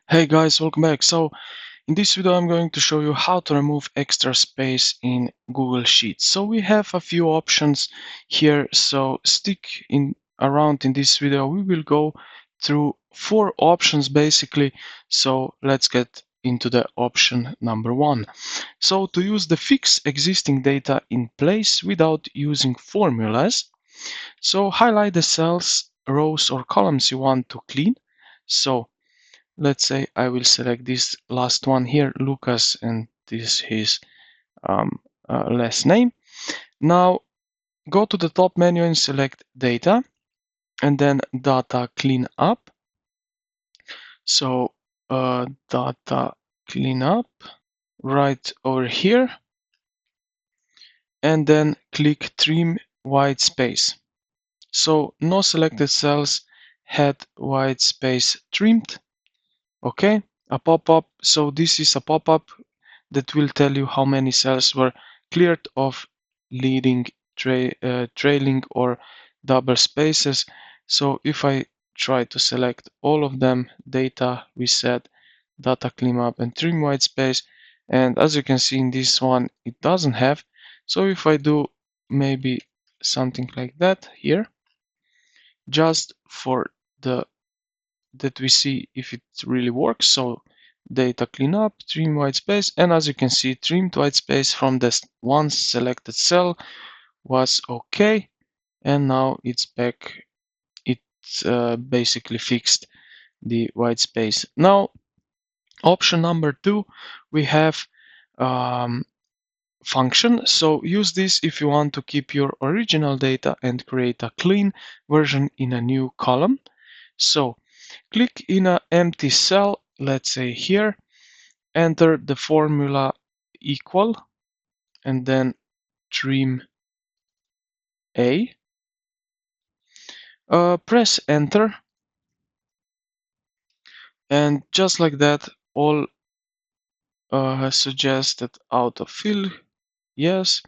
Hey guys, welcome back. So in this video I'm going to show you how to remove extra space in Google Sheets. So we have a few options here, so stick in around in this video. We will go through 4 options basically. So let's get into the option number 1. So to use the fix existing data in place without using formulas. So highlight the cells, rows or columns you want to clean. So let's say I will select this last one here, Lucas, and this is his last name. Now go to the top menu and select data and then data cleanup. So data cleanup right over here, and then click trim white space. So no selected cells had white space trimmed. Okay, a pop-up. So this is a pop-up that will tell you how many cells were cleared of leading, trailing or double spaces. So if I try to select all of them, data, we said data cleanup and trim white space, and as you can see in this one it doesn't have. So if I do maybe something like that here, just for the that we see if it really works. So data cleanup, trim white space, and as you can see, trimmed white space from the once selected cell was okay, and now it's back. It's basically fixed the white space. Now, option number 2, we have function. So use this if you want to keep your original data and create a clean version in a new column. So click in an empty cell, let's say here, enter the formula equal, and then trim A. Press enter, and just like that, all suggested autofill, yes.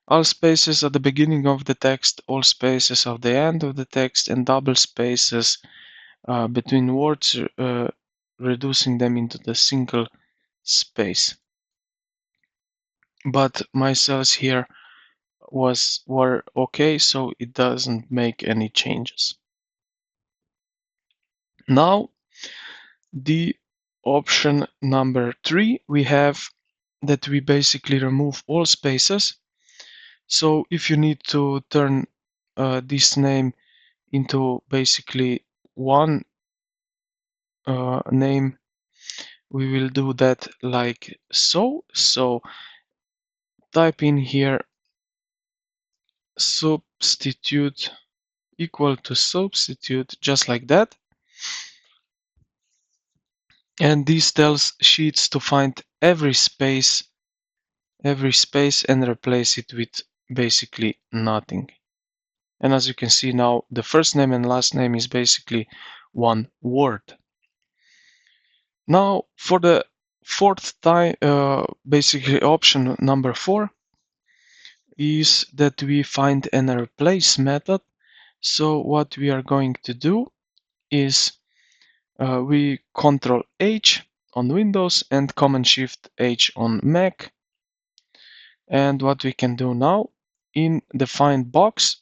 All spaces at the beginning of the text, all spaces at the end of the text, and double spaces between words, reducing them into the single space. But my cells here were okay, so it doesn't make any changes. Now the option number 3, we have that we basically remove all spaces. So if you need to turn this name into basically one name, we will do that like so. So type in here substitute equal to substitute, just like that. And this tells Sheets to find every space and replace it with basically nothing. And as you can see now, the first name and last name is basically one word. Now for the fourth time, basically option number 4 is that we find an replace method. So what we are going to do is we Control H on Windows and Command Shift H on Mac. And what we can do now, in the find box,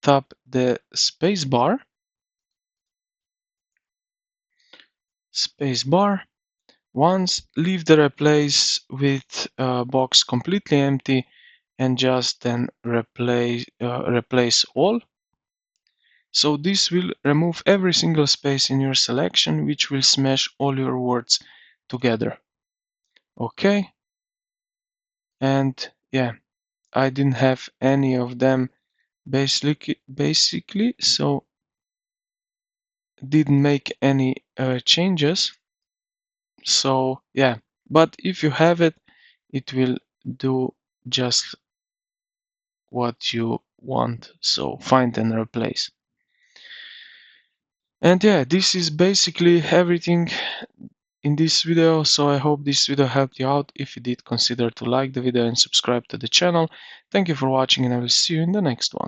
tap the space bar, once, leave the replace with box completely empty, and just then replace all. So this will remove every single space in your selection, which will smash all your words together. Okay, and yeah, I didn't have any of them basically, so didn't make any changes. So yeah, but if you have it, it will do just what you want. So find and replace. And yeah, this is basically everything in this video. So I hope this video helped you out. If you did, consider to like the video and subscribe to the channel. Thank you for watching, and I will see you in the next one.